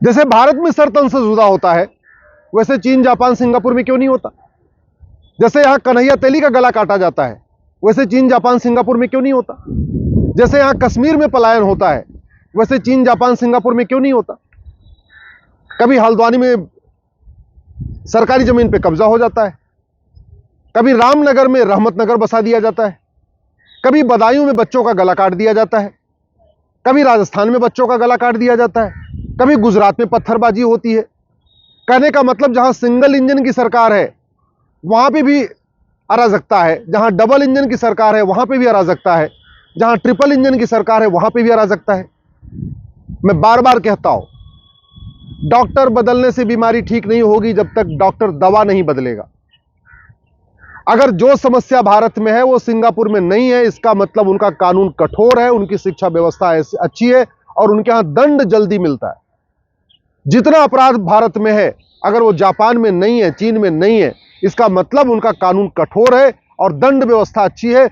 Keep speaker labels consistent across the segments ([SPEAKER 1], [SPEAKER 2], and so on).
[SPEAKER 1] जैसे भारत में सरतन से जुदा होता है, वैसे चीन, जापान, सिंगापुर में क्यों नहीं होता? जैसे यहां कन्हैया तेली का गला काटा जाता है, वैसे चीन, जापान, सिंगापुर में क्यों नहीं होता? जैसे यहां कश्मीर में पलायन होता है, वैसे चीन, जापान, सिंगापुर में क्यों नहीं होता? कभी हल्द्वानी में सरकारी जमीन पे कब्जा हो जाता है, कभी रामनगर में रहमतनगर बसा दिया जाता है, कभी बदायूं में बच्चों का गला काट दिया जाता है, कभी राजस्थान में बच्चों का गला काट दिया जाता है, कभी गुजरात में पत्थरबाजी होती है। कहने का मतलब जहां सिंगल इंजन की सरकार है वहां पे भी अराजकता है, जहां डबल इंजन की सरकार है वहां पे भी अराजकता है, जहां ट्रिपल इंजन की सरकार है वहां पे भी अराजकता है। मैं बार बार कहता हूं, डॉक्टर बदलने से बीमारी ठीक नहीं होगी जब तक डॉक्टर दवा नहीं बदलेगा। अगर जो समस्या भारत में है वो सिंगापुर में नहीं है, इसका मतलब उनका कानून कठोर है, उनकी शिक्षा व्यवस्था अच्छी है और उनके यहां दंड जल्दी मिलता है। जितना अपराध भारत में है अगर वो जापान में नहीं है, चीन में नहीं है, इसका मतलब उनका कानून कठोर है और दंड व्यवस्था अच्छी है,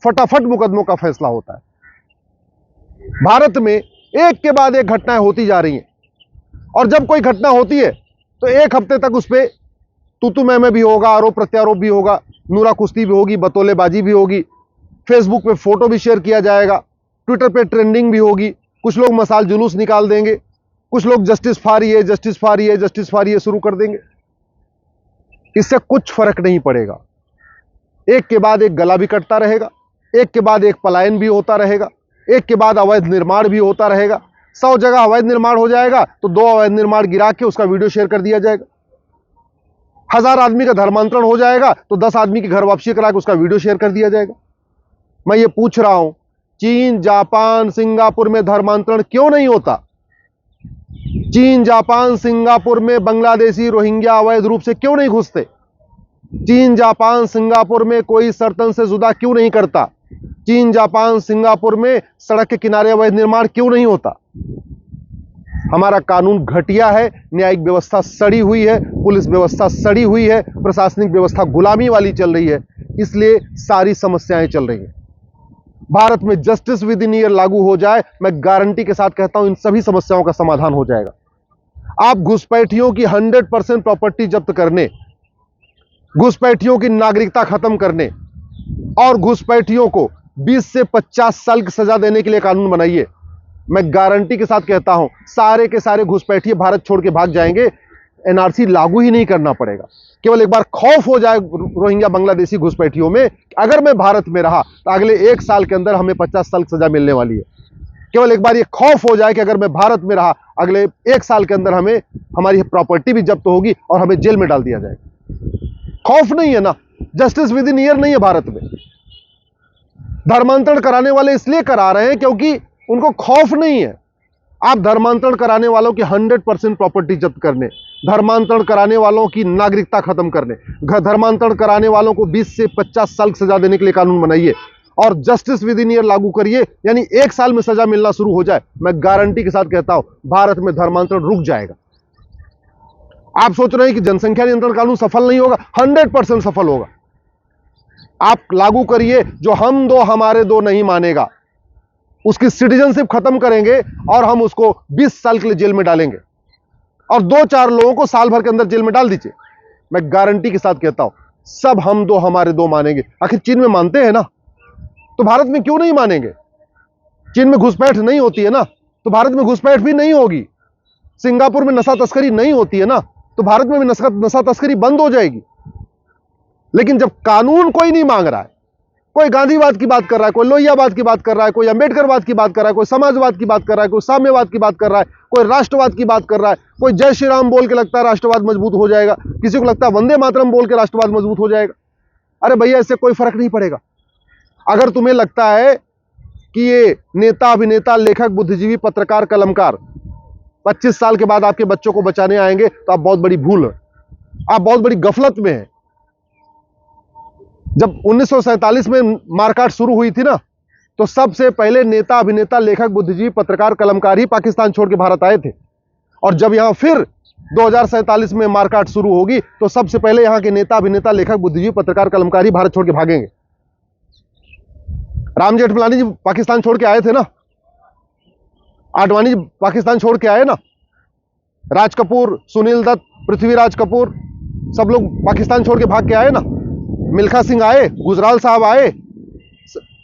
[SPEAKER 1] फटाफट मुकदमों का फैसला होता है। भारत में एक के बाद एक घटनाएं होती जा रही हैं और जब कोई घटना होती है तो एक हफ्ते तक उस पर तू मैं भी होगा, आरोप प्रत्यारोप भी होगा, नूरा कुश्ती भी होगी, बतौलेबाजी भी होगी, फेसबुक पे फोटो भी शेयर किया जाएगा, ट्विटर पे ट्रेंडिंग भी होगी, कुछ लोग मसाल जुलूस निकाल देंगे, कुछ लोग जस्टिस फॉर ये, जस्टिस फॉर ये, जस्टिस फॉर ये शुरू कर देंगे। इससे कुछ फर्क नहीं पड़ेगा। एक के बाद एक गला भी कटता रहेगा, एक के बाद एक पलायन भी होता रहेगा, एक के बाद अवैध निर्माण भी होता रहेगा। 100 जगह अवैध निर्माण हो जाएगा तो 2 अवैध निर्माण गिरा के उसका वीडियो शेयर कर दिया जाएगा। 1000 आदमी का धर्मांतरण हो जाएगा तो 10 आदमी की घर वापसी करा के उसका वीडियो शेयर कर दिया जाएगा। मैं ये पूछ रहा हूं, चीन, जापान, सिंगापुर में धर्मांतरण क्यों नहीं होता? चीन, जापान, सिंगापुर में बांग्लादेशी रोहिंग्या अवैध रूप से क्यों नहीं घुसते? चीन, जापान, सिंगापुर में कोई सरतन से जुदा क्यों नहीं करता? चीन, जापान, सिंगापुर में सड़क के किनारे अवैध निर्माण क्यों नहीं होता? हमारा कानून घटिया है, न्यायिक व्यवस्था सड़ी हुई है, पुलिस व्यवस्था सड़ी हुई है, प्रशासनिक व्यवस्था गुलामी वाली चल रही है, इसलिए सारी समस्याएं चल रही हैं। भारत में जस्टिस विद इन ईयर लागू हो जाए, मैं गारंटी के साथ कहता हूं इन सभी समस्याओं का समाधान हो जाएगा। आप घुसपैठियों की 100% प्रॉपर्टी जब्त करने, घुसपैठियों की नागरिकता खत्म करने और घुसपैठियों को 20 से 50 साल की सजा देने के लिए कानून बनाइए। मैं गारंटी के साथ कहता हूं सारे के सारे घुसपैठिए भारत छोड़ के भाग जाएंगे। एनआरसी लागू ही नहीं करना पड़ेगा। केवल एक बार खौफ हो जाए रोहिंग्या बांग्लादेशी घुसपैठियों में, अगर मैं भारत में रहा तो अगले 1 साल के अंदर हमें 50 साल की सजा मिलने वाली है। केवल एक बार ये खौफ हो जाए कि अगर मैं भारत में रहा अगले 1 साल के अंदर हमें हमारी प्रॉपर्टी भी जब्त होगी और हमें जेल में डाल दिया जाएगा। खौफ नहीं है ना, जस्टिस विद इन ईयर नहीं है भारत में। धर्मांतरण कराने वाले इसलिए करा रहे हैं क्योंकि उनको खौफ नहीं है। आप धर्मांतरण कराने वालों की 100% प्रॉपर्टी जब्त करने, धर्मांतरण कराने वालों की नागरिकता खत्म करने, धर्मांतरण कराने वालों को 20 से 50 साल की सजा देने के लिए कानून बनाइए और जस्टिस विद इन ईयर लागू करिए, यानी 1 साल में सजा मिलना शुरू हो जाए। मैं गारंटी के साथ कहता हूं भारत में धर्मांतरण रुक जाएगा। आप सोच रहे हैं कि जनसंख्या नियंत्रण कानून सफल नहीं होगा, 100% सफल होगा। आप लागू करिए, जो हम दो हमारे दो नहीं मानेगा उसकी सिटीजनशिप खत्म करेंगे और हम उसको 20 साल के लिए जेल में डालेंगे और 2-4 लोगों को साल भर के अंदर जेल में डाल दीजिए। मैं गारंटी के साथ कहता हूं सब हम दो हमारे दो मानेंगे। आखिर चीन में मानते हैं ना, तो भारत में क्यों नहीं मानेंगे? चीन में घुसपैठ नहीं होती है ना, तो भारत में घुसपैठ भी नहीं होगी। सिंगापुर में नशा तस्करी नहीं होती है ना, तो भारत में भी नशा तस्करी बंद हो जाएगी। लेकिन जब कानून कोई नहीं मांग रहा है, कोई गांधीवाद की बात कर रहा है, कोई लोहियावाद की बात कर रहा है, कोई अंबेडकरवाद की बात कर रहा है, कोई समाजवाद की बात कर रहा है, कोई साम्यवाद की बात कर रहा है, कोई राष्ट्रवाद की बात कर रहा है, कोई जय श्री राम बोल के लगता है राष्ट्रवाद मजबूत हो जाएगा, किसी को लगता है वंदे मातरम बोल के राष्ट्रवाद मजबूत हो जाएगा। अरे भैया, इससे कोई फर्क नहीं पड़ेगा। अगर तुम्हें लगता है कि ये नेता, अभिनेता, लेखक, बुद्धिजीवी, पत्रकार, कलमकार 25 साल के बाद आपके बच्चों को बचाने आएंगे तो आप बहुत बड़ी भूल है, आप बहुत बड़ी गफलत में हैं। जब 1947 में मारकाट शुरू हुई थी ना, तो सबसे पहले नेता, अभिनेता, लेखक, बुद्धिजीवी, पत्रकार, कलमकार ही पाकिस्तान छोड़ के भारत आए थे। और जब यहां फिर 2047 में मारकाट शुरू होगी तो सबसे पहले यहां के नेता, अभिनेता, लेखक, बुद्धिजीवी, पत्रकार, कलमकार ही भारत छोड़ के भागेंगे। राम जेठमलानी जी पाकिस्तान छोड़ के आए थे ना, आडवाणी जी पाकिस्तान छोड़ के आए ना, राज कपूर, सुनील दत्त, पृथ्वीराज कपूर, सब लोग पाकिस्तान छोड़ के भाग के आए ना। मिल्खा सिंह आए, गुजराल साहब आए,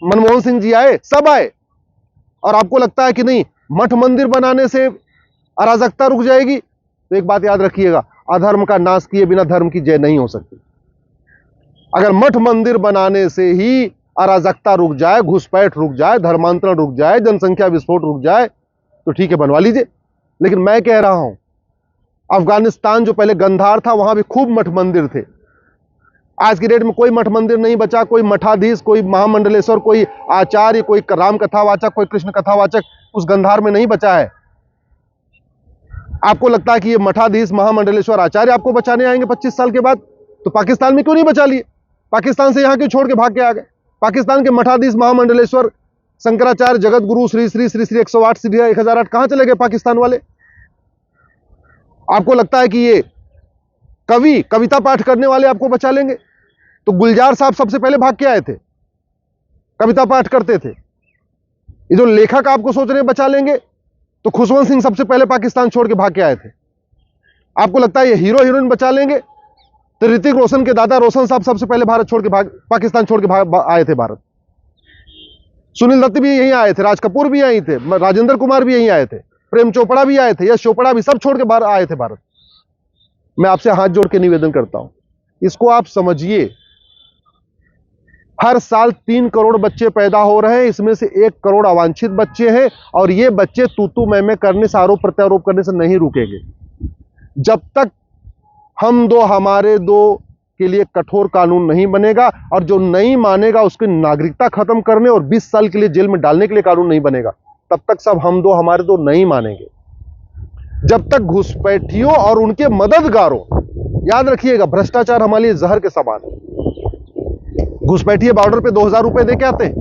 [SPEAKER 1] मनमोहन सिंह जी आए, सब आए। और आपको लगता है कि नहीं, मठ मंदिर बनाने से अराजकता रुक जाएगी? तो एक बात याद रखिएगा, अधर्म का नाश किए बिना धर्म की जय नहीं हो सकती। अगर मठ मंदिर बनाने से ही अराजकता रुक जाए, घुसपैठ रुक जाए, धर्मांतरण रुक जाए, जनसंख्या विस्फोट रुक जाए, तो ठीक है, बनवा लीजिए। लेकिन मैं कह रहा हूं, अफगानिस्तान जो पहले गंधार था, वहां भी खूब मठ मंदिर थे। आज की डेट में कोई मठ मंदिर नहीं बचा, कोई मठाधीश, कोई महामंडलेश्वर, कोई आचार्य, कोई राम कथावाचक, कोई कृष्ण कथावाचक उस गंधार में नहीं बचा है। आपको लगता है कि ये मठाधीश, महामंडलेश्वर, आचार्य आपको बचाने आएंगे 25 साल के बाद? तो पाकिस्तान में क्यों नहीं बचा लिए? पाकिस्तान से यहां क्यों छोड़ के भाग के आ गए? पाकिस्तान के मठाधीश, महामंडलेश्वर, शंकराचार्य, जगत गुरु, श्री श्री श्री श्री 108 श्री 1008 कहां चले गए पाकिस्तान वाले? आपको लगता है कि ये कवि, कविता पाठ करने वाले आपको बचा लेंगे? तो गुलजार साहब सबसे पहले भाग के आए थे, कविता पाठ करते थे। ये जो लेखक आपको सोच रहे हैं बचा लेंगे, तो खुशवंत सिंह सबसे पहले पाकिस्तान छोड़ के भाग के आए थे। आपको लगता है ये हीरो हीरोइन बचा लेंगे? तो ऋतिक रोशन के दादा रोशन साहब सबसे पहले भारत छोड़ के पाकिस्तान छोड़ के आए थे भारत। सुनील दत्त भी यहीं आए थे, राज कपूर भी यहीं थे, राजेंद्र कुमार भी यहीं आए थे, प्रेम चोपड़ा भी आए थे, यश चोपड़ा भी, सब छोड़ के बाहर आए थे भारत। मैं आपसे हाथ जोड़ के निवेदन करता हूं, इसको आप समझिए। हर साल 3 करोड़ बच्चे पैदा हो रहे हैं, इसमें से 1 करोड़ अवांछित बच्चे हैं, और ये बच्चे तू मैं करने से, आरोप प्रत्यारोप करने से नहीं रुकेंगे। जब तक हम दो हमारे दो के लिए कठोर कानून नहीं बनेगा, और जो नहीं मानेगा उसकी नागरिकता खत्म करने और 20 साल के लिए जेल में डालने के लिए कानून नहीं बनेगा, तब तक सब हम दो हमारे दो नहीं मानेंगे। जब तक घुसपैठियों और उनके मददगारों, याद रखिएगा, भ्रष्टाचार हमारे लिए जहर के समान है। घुसपैठिए बॉर्डर पे 2000 रुपए दे के आते हैं,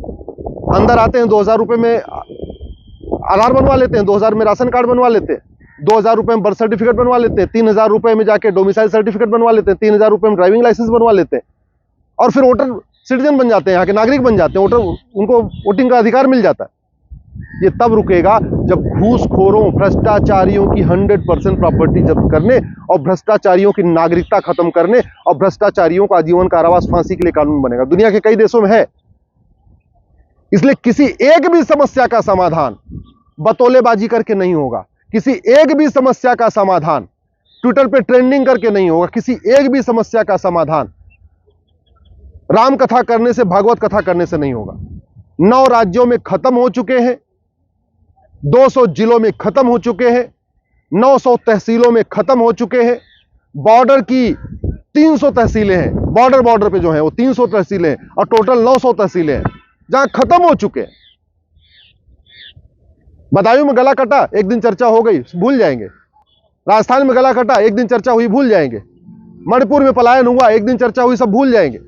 [SPEAKER 1] अंदर आते हैं, 2000 रुपए में आधार बनवा लेते हैं, 2000 में राशन कार्ड बनवा लेते हैं, 2000 रुपए में बर्थ सर्टिफिकेट बनवा लेते हैं, 3000 रुपए में जाके डोमिसाइल सर्टिफिकेट बनवा लेते हैं, 3000 रुपए में ड्राइविंग लाइसेंस बनवा लेते हैं, और फिर वोटर सिटीजन बन जाते हैं, यहाँ के नागरिक बन जाते हैं, उनको वोटिंग का अधिकार मिल जाता है। ये तब रुकेगा जब घूसखोरों, भ्रष्टाचारियों की 100% प्रॉपर्टी जब्त करने, और भ्रष्टाचारियों की नागरिकता खत्म करने, और भ्रष्टाचारियों को आजीवन कारावास, फांसी के लिए कानून बनेगा। दुनिया के कई देशों में है। इसलिए किसी एक भी समस्या का समाधान बतौलेबाजी करके नहीं होगा, किसी एक भी समस्या का समाधान ट्विटर पे ट्रेंडिंग करके नहीं होगा, किसी एक भी समस्या का समाधान राम कथा करने से, भागवत कथा करने से नहीं होगा। 9 राज्यों में खत्म हो चुके हैं, 200 जिलों में खत्म हो चुके हैं, 900 तहसीलों में खत्म हो चुके हैं, बॉर्डर की 300 तहसीलें हैं, बॉर्डर पे जो है वो 300 तहसीलें हैं, और टोटल 900 तहसीलें हैं जहां खत्म हो चुके हैं। बदायूं में गला कटा, एक दिन चर्चा हो गई, भूल जाएंगे। राजस्थान में गला कटा, एक दिन चर्चा हुई, भूल जाएंगे। मणिपुर में पलायन हुआ, एक दिन चर्चा हुई, सब भूल जाएंगे।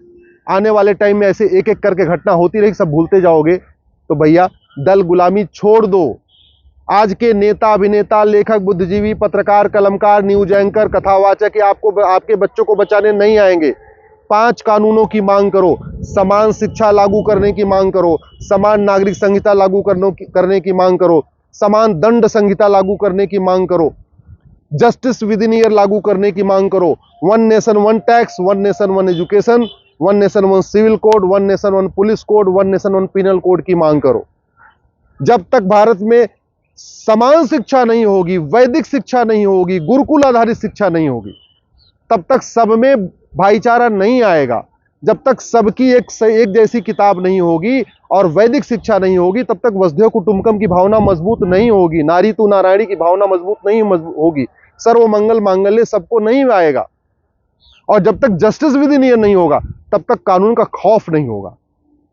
[SPEAKER 1] आने वाले टाइम में ऐसे एक एक करके घटना होती रहेगी, सब भूलते जाओगे। तो भैया, दल गुलामी छोड़ दो। आज के नेता, अभिनेता, लेखक, बुद्धिजीवी, पत्रकार, कलमकार, न्यूज एंकर, कथावाचक आपको, आपके बच्चों को बचाने नहीं आएंगे। 5 कानूनों की मांग करो, समान शिक्षा लागू करने की मांग करो, समान नागरिक संहिता लागू करने की मांग करो, समान दंड संहिता लागू करने की मांग करो, जस्टिस विद इन ईयर लागू करने की मांग करो, 1 nation 1 tax, 1 nation 1 education, 1 nation 1 civil code, 1 nation 1 police code, 1 nation 1 penal code की मांग करो। जब तक भारत में समान शिक्षा नहीं होगी, वैदिक शिक्षा नहीं होगी, गुरुकुल आधारित शिक्षा नहीं होगी, तब तक सब में भाईचारा नहीं आएगा। जब तक सबकी एक जैसी किताब नहीं होगी और वैदिक शिक्षा नहीं होगी, तब तक वसुधैव कुटुंबकम की भावना मजबूत नहीं होगी, नारी तू नारायणी की भावना मजबूत नहीं होगी, सर्व मंगल मांगल्य सबको नहीं आएगा। और जब तक जस्टिस विद इन ईयर नहीं होगा, तब तक कानून का खौफ नहीं होगा।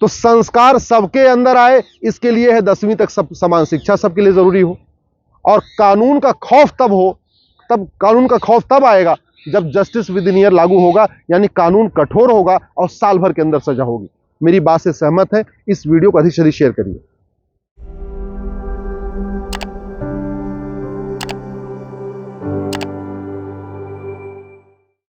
[SPEAKER 1] तो संस्कार सबके अंदर आए, इसके लिए है 10वीं तक सब समान शिक्षा सबके लिए जरूरी हो। और कानून का खौफ तब हो, तब कानून का खौफ तब आएगा जब जस्टिस विद इन ईयर लागू होगा, यानी कानून कठोर होगा और साल भर के अंदर सजा होगी। मेरी बात से सहमत है? इस वीडियो को अधिक से अधिक शेयर करिए।